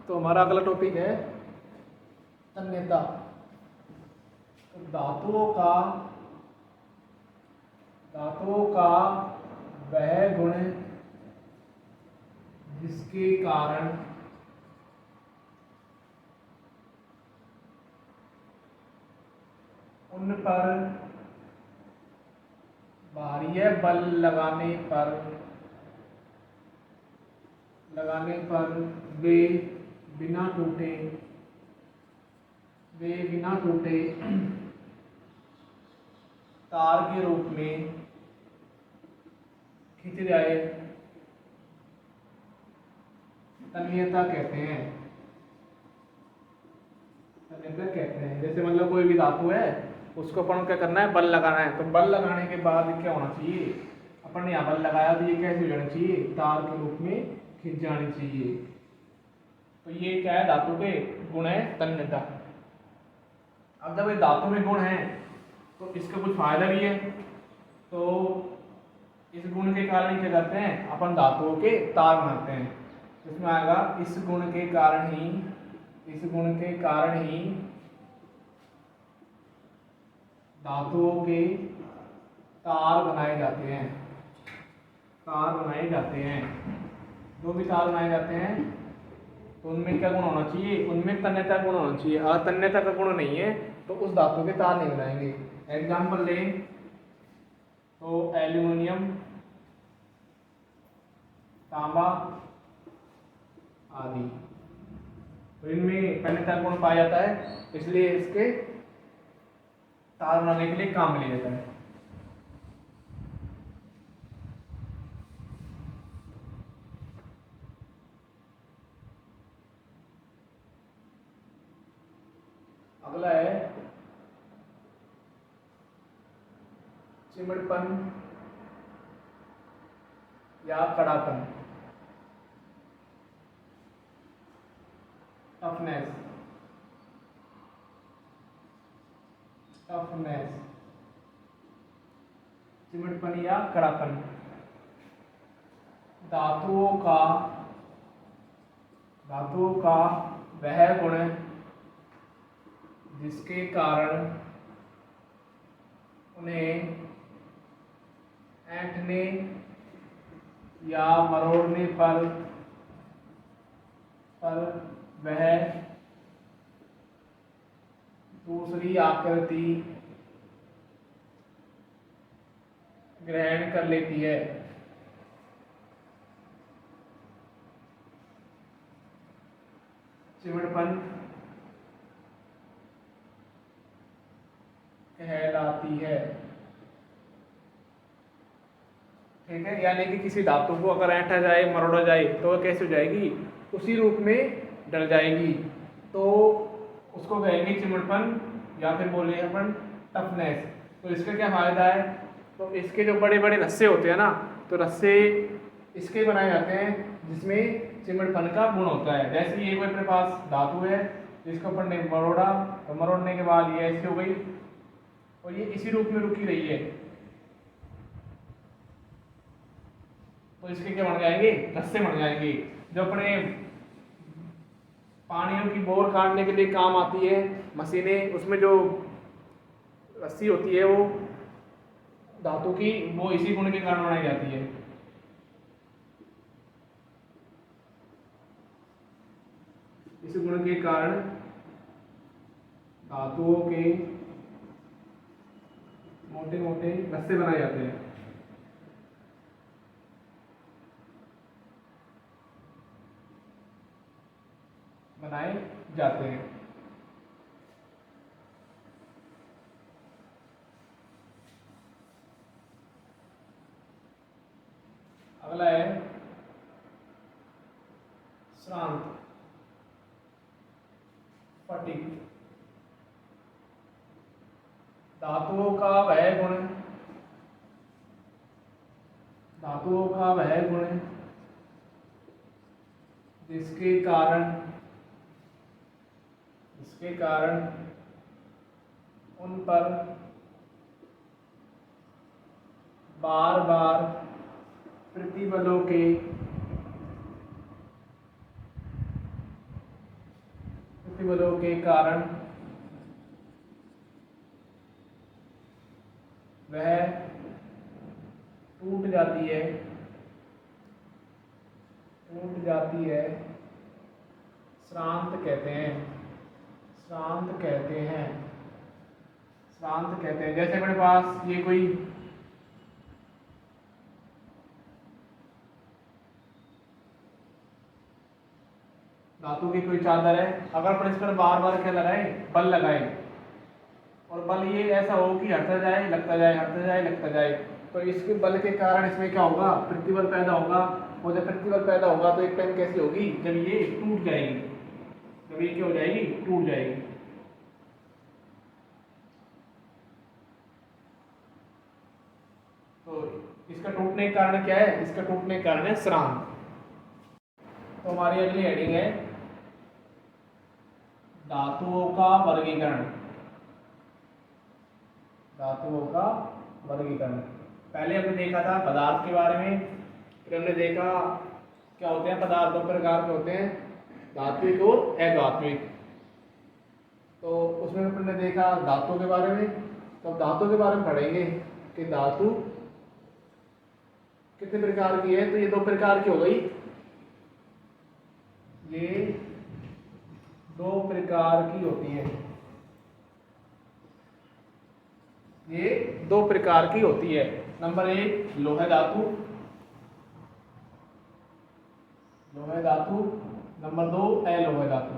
तो हमारा अगला टॉपिक है तन्यता। तो धातुओं का वह गुण जिसके कारण उन पर बाह्य बल लगाने पर वे बिना टूटे तार के रूप में खिंच जाए, तन्यता कहते हैं। जैसे मतलब कोई भी धातु है, उसको अपन क्या करना है, बल लगाना है। तो बल लगाने के बाद क्या होना चाहिए, अपन ने यहाँ बल लगाया तो ये कैसे हो जाना चाहिए, तार के रूप में खिंच जानी चाहिए। तो ये क्या है, धातु के गुण है तन्यता। अब जब ये धातु में गुण है तो इसका कुछ फायदा भी है। तो इस गुण के कारण क्या करते हैं, अपन धातुओं के तार बनाते हैं। इसमें आएगा इस गुण के कारण ही धातुओं के तार बनाए जाते हैं। जो भी तार बनाए जाते हैं तो उनमें क्या गुण होना चाहिए, उनमें तन्यता गुण होना चाहिए। अगर तन्यता का गुण नहीं है तो उस धातु के तार नहीं बनाएंगे। एग्जाम्पल लें तो एल्यूमिनियम, तांबा आदि, तो इनमें तन्यता गुण पाया जाता है, इसलिए इसके तार बनाने के लिए काम में लिया जाता है। अगला है चिमड़पन या कड़ापन, टफनेस। चिमड़पन या कड़ापन धातुओं का वह गुण जिसके कारण उन्हें ऐंठने या मरोड़ने पर वह दूसरी आकृति ग्रहण कर लेती है। चिमड़पन कहलाती है। ठीक है, यानी कि किसी धातु को अगर ऐंठा जाए, मरोड़ा जाए तो वह कैसे हो जाएगी, उसी रूप में डल जाएगी। तो उसको कहेंगे चिमड़पन, या फिर बोले अपन टफनेस। तो इसका क्या फायदा है, तो इसके जो बड़े बड़े रस्से होते हैं ना, तो रस्से इसके बनाए जाते हैं जिसमें चिमड़पन का गुण होता है। जैसे ये कोई अपने पास धातु है जिसको अपन ने मरोड़ा, तो मरोड़ने के बाद ये ऐसी हो गई और ये इसी रूप में रुकी रही है, तो इसके क्या बन जाएंगे, रस्से बन जाएंगे। जो अपने पानियों की बोर काटने के लिए काम आती है मशीनें, उसमें जो रस्सी होती है वो धातु की, वो इसी गुण के कारण बनाई जाती है। इस गुण के कारण धातुओं के मोटे मोटे रस्से बनाए जाते हैं। अगला है श्रांत, फटिग। धातुओं का वह गुण जिसके कारण उन पर बार बार प्रतिबलों के प्रतिबलों के कारण वह टूट जाती है, श्रांत कहते हैं, श्रांत कहते हैं। जैसे मेरे पास ये कोई धातु की कोई चादर है, अगर अपन इस पर बार बार क्या लगाए, बल लगाए, और बल ये ऐसा हो कि हटता जाए लगता जाए, हटता जाए लगता जाए, तो इसके बल के कारण इसमें क्या होगा, प्रतिबल पैदा होगा। और जब प्रतिबल पैदा होगा तो एक पेन कैसी होगी, जब ये टूट जाएगी, जब ये क्या हो जाएगी, टूट जाएगी। तो इसका टूटने का कारण क्या है, इसका टूटने का कारण है श्रांत। तो हमारी अगली हेडिंग है धातुओं का वर्गीकरण। धातुओं का वर्गीकरण, पहले हमने देखा था पदार्थ के बारे में, फिर हमने देखा क्या होते हैं पदार्थ, दो प्रकार के होते हैं, धात्विक और अधात्विक। तो उसमें हमने देखा धातुओं के बारे में। तो अब धातु के बारे में पढ़ेंगे कि धातु कितने प्रकार की है। तो ये दो प्रकार की हो गई, ये दो प्रकार की होती है, ये दो प्रकार की होती है। नंबर 1 लोह धातु, नंबर 2 अलोह धातु।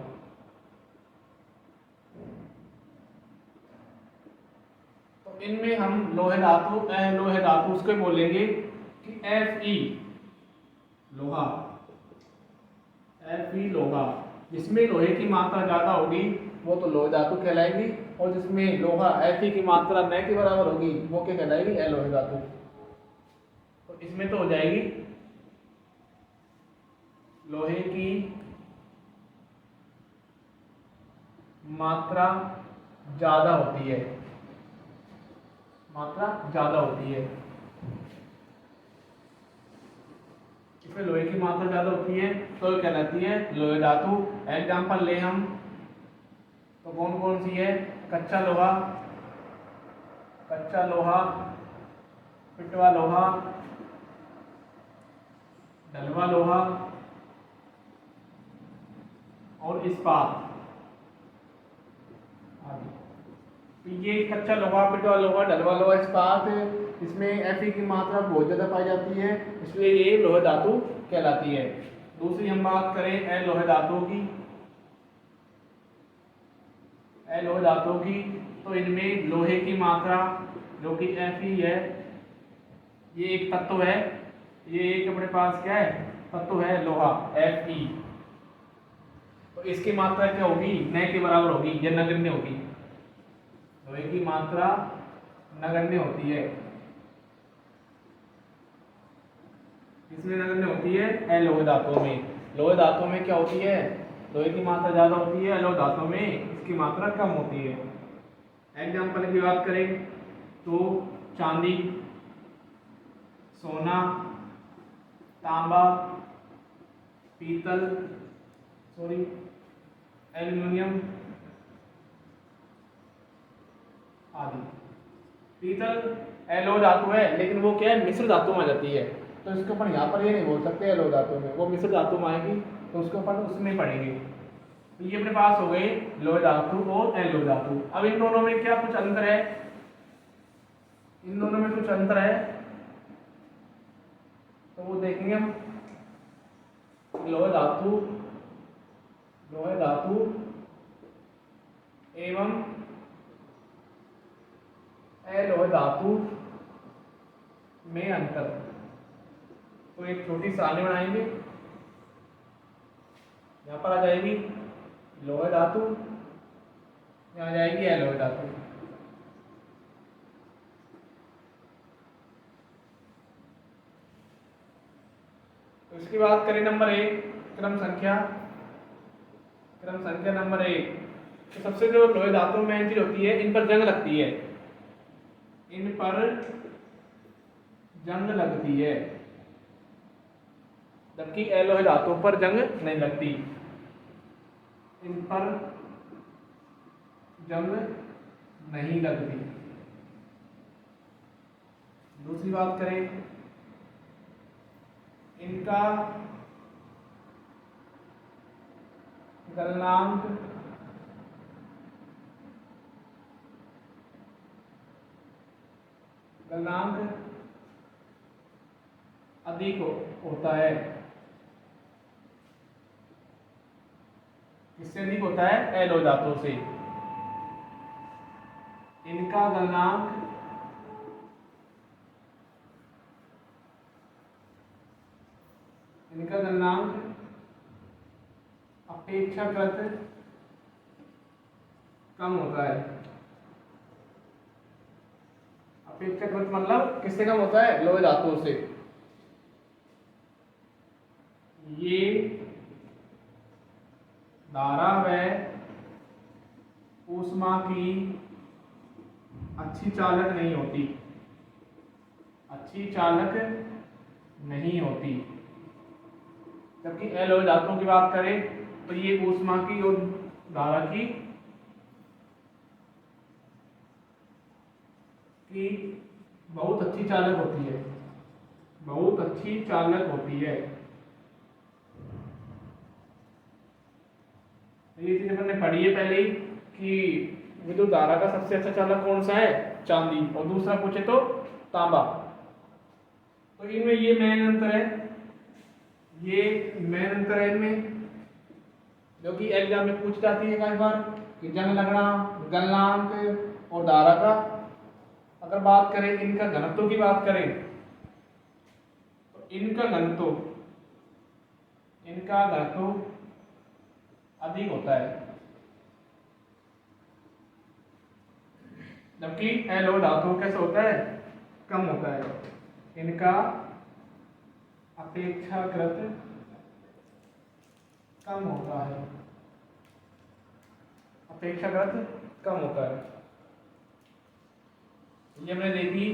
तो इनमें हम लोह धातु, अलोह धातु उसको बोलेंगे कि Fe लोहा, Fe लोहा। जिसमें लोहे की मात्रा ज्यादा होगी वो तो लोह धातु कहलाएगी, और जिसमें लोहा Fe की मात्रा न के बराबर होगी वो क्या कहलाएगी, अलोह धातु। तो इसमें तो हो जाएगी लोहे की मात्रा ज्यादा होती है, इसमें लोहे की मात्रा ज्यादा होती है तो कहलाती है लोह धातु। एग्जाम्पल ले हम तो कौन कौन सी है, कच्चा लोहा, पिटवा लोहा, ढलवा लोहा और इस्पात आदि। तो ये कच्चा लोहा, पिटवा लोहा, ढलवा लोहा, इस्पात, इसमें Fe की मात्रा बहुत ज़्यादा पाई जाती है, इसलिए ये लोह धातु कहलाती है। दूसरी हम बात करें अलोह धातु की, तो इनमें लोहे की मात्रा जो कि Fe है, ये एक तत्व है, ये एक अपने पास क्या है, तत्व है लोहा Fe। तो इसकी मात्रा क्या होगी, न के बराबर होगी, यह नगण्य होगी। लोहे की मात्रा नगण्य होती है, इसमें नगण्य होती है अलोह धातु में। लोह धातु में क्या होती है, लोहे की मात्रा ज्यादा होती है, अलोह धातु में इसकी मात्रा कम होती है। एग्जाम्पल की बात करें तो चांदी, सोना, तांबा, पीतल, एल्युमिनियम आदि। पीतल अलोह धातु है, लेकिन वो क्या है, मिश्र धातु में आ जाती है, तो इसको अपन यहाँ पर ये नहीं बोल सकते अलोह धातु में, वो मिश्र धातु में आएगी, तो उसको अपन उसमें पढ़ेंगे। तो ये अपने पास हो गई लोह धातु और अलोह धातु। अब इन दोनों में क्या कुछ अंतर है, तो वो देखेंगे हम। लोह धातु एवं अलोह धातु में अंतर। तो एक छोटी सारणी बनाएंगे, यहाँ पर आ जाएगी लोह धातु, यहाँ आ जाएगी अलोह धातु। तो इसकी बात करें नंबर 1 क्रम संख्या नंबर 1। तो सबसे जो लोहे धातु में चीज होती है, इन पर जंग लगती है, जबकि अलोह धातु पर जंग नहीं लगती, इन पर जंग नहीं लगती। दूसरी बात करें, इनका गलनांक अधिक होता है। किससे अधिक होता है? एलो धातु से। इनका गलनांक अपेक्षाकृत कम होता है। अपेक्षाकृत मतलब किससे कम होता है? लोहे धातु से। ये धारा व ऊष्मा की अच्छी चालक नहीं होती। जबकि एलोहे धातुओं की बात करें तो ये ऊष्मा की और धारा की बहुत अच्छी चालक होती है। ये चीज हमने पढ़ी है पहले ही कि विद्युत धारा का सबसे अच्छा चालक कौन सा है? चांदी। और दूसरा पूछे तो तांबा। तो इनमें ये मेन अंतर है इनमें, जो कि एग्जाम में पूछ जाती है कई बार कि जंग लगना, गलनांक और धारा का। अगर बात करें इनका घनत्व की बात करें तो इनका घनत्व अधिक होता है, जबकि एलोहे धातु कैसे होता है? कम होता है। इनका अपेक्षाकृत कम होता है। ये हमने देखी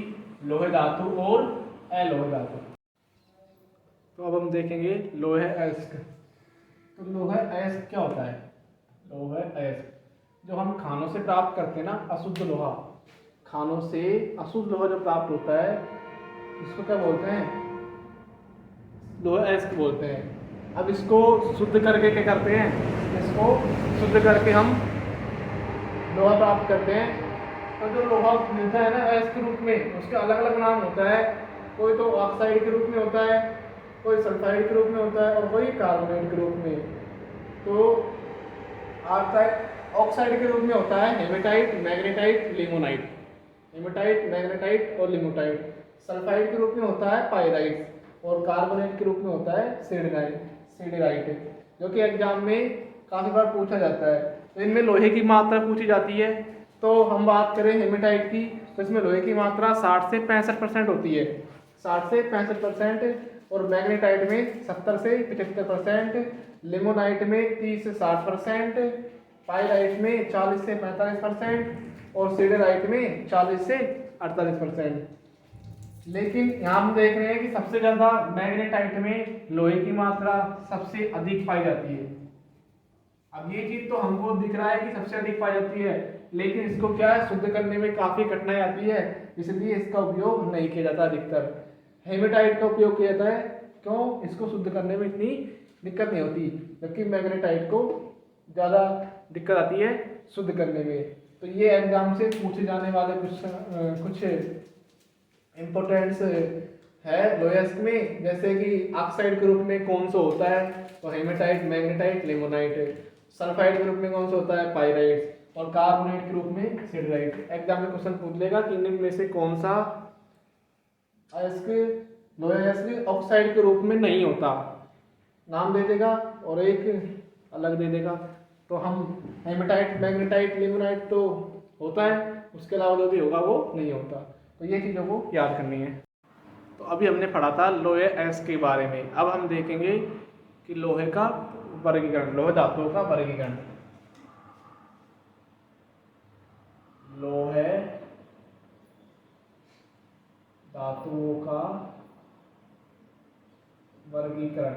लोहे धातु और अलोहे धातु। तो अब हम देखेंगे लोहे अयस्क। तो लोहे अयस्क क्या होता है? लोहे अयस्क जो हम खानों से प्राप्त करते हैं ना, अशुद्ध लोहा, खानों से अशुद्ध लोहा जो प्राप्त होता है इसको क्या बोलते हैं? लोहे अयस्क बोलते हैं। अब इसको शुद्ध करके क्या करते हैं? इसको शुद्ध करके हम लोहा प्राप्त करते हैं। तो जो लोहा मिलता है ना अयस्क के रूप में, उसके अलग अलग नाम होता है। कोई तो ऑक्साइड के रूप में होता है, कोई सल्फाइड के रूप में होता है और कोई कार्बोनेट के रूप में। तो ऑक्साइड के रूप में होता है हेमेटाइट, मैग्नेटाइट, लिमोनाइट। सल्फाइड के रूप में होता है पाइराइट और कार्बोनेट के रूप में होता है सिडेराइट, जो कि एग्जाम में काफी बार पूछा जाता है। तो इनमें लोहे की मात्रा पूछी जाती है। तो हम बात करें हेमेटाइट की तो इसमें लोहे की मात्रा 60 से 65% होती है, 60 से 65%। और मैग्नेटाइट में 70 से 75%, लिमोनाइट में 30 से 60%, पाइराइट में 40 से 45% और सिडेराइट में 40 से 48%। लेकिन यहाँ हम देख रहे हैं कि सबसे ज्यादा मैग्नेटाइट में लोहे की मात्रा सबसे अधिक पाई जाती है। अब ये चीज तो हमको दिख रहा है कि सबसे अधिक पाई जाती है, लेकिन इसको क्या है, शुद्ध करने में काफी कठिनाई आती है, इसलिए इसका उपयोग नहीं किया जाता। अधिकतर हेमेटाइट का उपयोग किया जाता है। क्यों? इसको शुद्ध करने में इतनी दिक्कत नहीं होती, जबकि मैग्नेटाइट को ज्यादा दिक्कत आती है शुद्ध करने में। तो ये एग्जाम से पूछे जाने वाले कुछ इम्पोर्टेंट्स है लोहे अयस्क में। जैसे कि ऑक्साइड के रूप में कौन सा होता है? तो हेमेटाइट, मैग्नेटाइट, लिमोनाइट। सल्फाइड के रूप में कौन सा होता है? पाइराइट। और कार्बोनेट के रूप में सिडराइट। एग्जाम में क्वेश्चन पूछ लेगा कि इनमें से कौन सा अयस्क, लोहे अयस्क ऑक्साइड के रूप में नहीं होता, नाम दे देगा और एक अलग दे देगा। तो हम हेमेटाइट, मैग्नेटाइट, लिमोनाइट तो होता है, उसके अलावा जो भी होगा वो नहीं होता। तो ये चीज़ों को याद करनी है। तो अभी हमने पढ़ा था लोहे अयस्क के बारे में। अब हम देखेंगे कि लोहे का वर्गीकरण, लोहे धातुओं का वर्गीकरण। लोहे धातुओं का वर्गीकरण।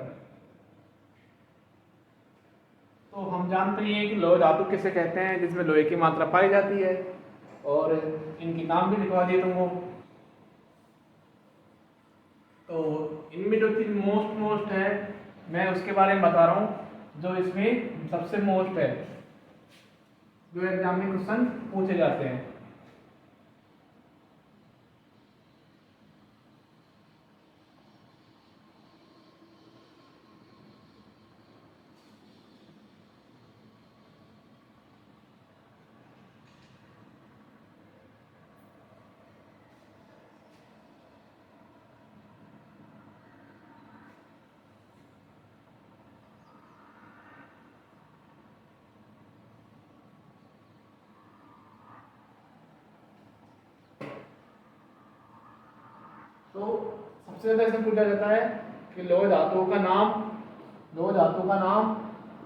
तो हम हम जानते ही हैं कि लोह धातु किसे कहते हैं, जिसमें लोहे की मात्रा पाई जाती है, और इनके नाम भी लिखवा दिए तुमको। तो इनमें जो चीज मोस्ट है मैं उसके बारे में बता रहा हूँ, जो इसमें सबसे मोस्ट है, जो एग्जाम में क्वेश्चन पूछे जाते हैं। तो सबसे ज्यादा इसमें पूछा जाता है कि लोह धातुओं का नाम, लोह धातु का नाम,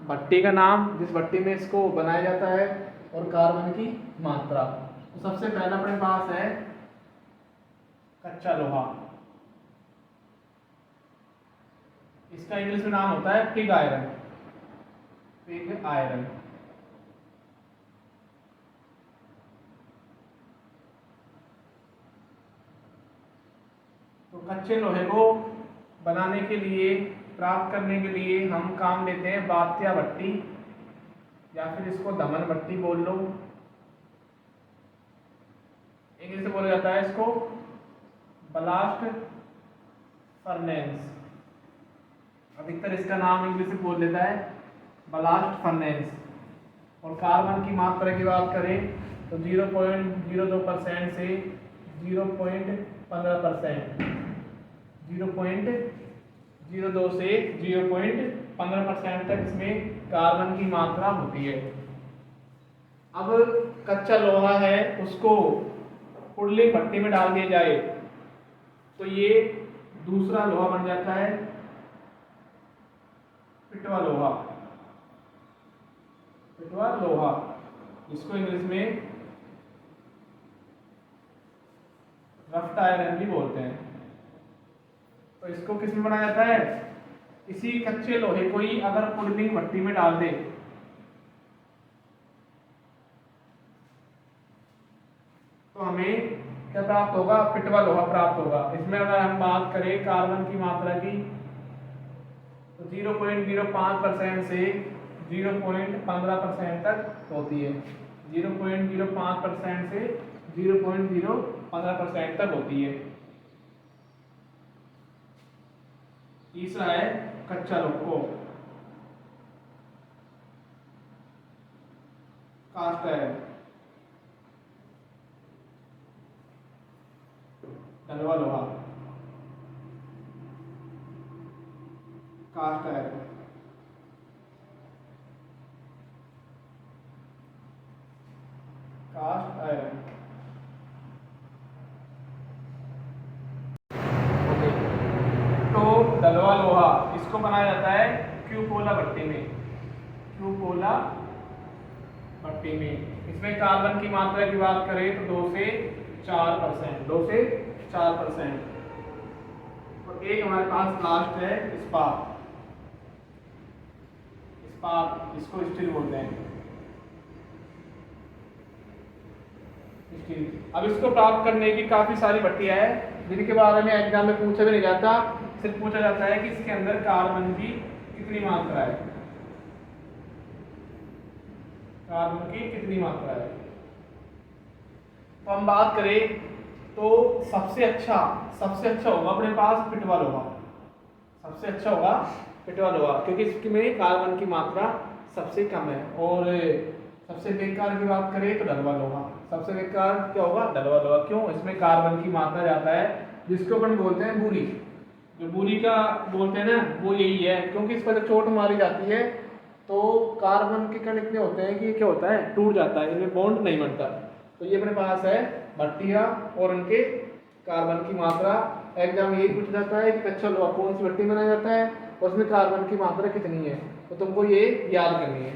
भट्टी का नाम जिस भट्टी में इसको बनाया जाता है, और कार्बन की मात्रा। तो सबसे पहला अपने पास है कच्चा लोहा। इसका इंग्लिश में नाम होता है पिग आयरन। Pig iron. तो कच्चे लोहे को बनाने के लिए, प्राप्त करने के लिए हम काम लेते हैं बात्या भट्टी, या फिर इसको दमन भट्टी बोल लो। इंग्लिश में बोला जाता है इसको ब्लास्ट फर्नेस। अधिकतर इसका नाम इंग्लिश में बोल देता है ब्लास्ट फर्नेस। और कार्बन की मात्रा की बात करें तो 0.02% से 0.15%, 0.02 से 0.15% तक इसमें कार्बन की मात्रा होती है। अब कच्चा लोहा है, उसको पुडलिंग भट्टी में डाल दिया जाए तो ये दूसरा लोहा बन जाता है, पिटवा लोहा। पिटवा लोहा, इसको इंग्लिश में रफ्ट आयरन भी बोलते हैं। तो इसको किस में बनाया जाता है? इसी कच्चे लोहे को ही अगर पुडलिंग भट्टी में डाल दे तो हमें क्या प्राप्त होगा? पिटवा लोहा प्राप्त होगा। इसमें अगर हम बात करें कार्बन की मात्रा की तो 0.05% से 0.15% तक होती है। 0.05% से 0.015% तक होती है। तीसरा है कच्चा लोहा, कास्ट आयरन, डलवा लोहा, कास्ट आयरन, कास्ट आयरन। तो डलवा लोहा इसको बनाया जाता है क्यूपोला भट्टी में। क्यूपोला भट्टी में इसमें कार्बन की मात्रा की बात करें तो 2 से 4%, 2 से 4%। तो एक हमारे पास लास्ट है इस्पात। इस्पात, इसको स्टील बोलते हैं, स्टील। अब इसको प्राप्त करने की काफी सारी भट्टियां हैं जिनके बारे में एग्जाम में पूछा भी नहीं जाता। सिर्फ पूछा जाता है कि इसके अंदर कार्बन की कितनी मात्रा है, कार्बन की कितनी मात्रा है। तो हम बात करें तो सबसे अच्छा होगा अपने पास पिटवा लोहा। सबसे अच्छा होगा पिटवा लोहा, क्योंकि इसमें कार्बन की मात्रा सबसे कम है। और सबसे बेकार की बात करें तो डलवा लोहा। सबसे बेकार क्या होगा? डलवा लोहा। क्यों? इसमें कार्बन की मात्रा ज्यादा है, जिसको अपन बोलते हैं बुरी। जो बुरी का बोलते हैं ना, वो यही है, क्योंकि इस पर जब चोट मारी जाती है तो कार्बन के कण इतने होते हैं कि क्या होता है? टूट जाता है, इनमें बॉन्ड नहीं बनता। तो ये अपने पास है भट्टियां और उनके कार्बन की मात्रा। एग्जाम यही पूछा जाता है कि कच्चा लोहा कौन सी भट्टी में बनाया जाता है और उसमें कार्बन की मात्रा कितनी है, तो तुमको ये याद करनी है।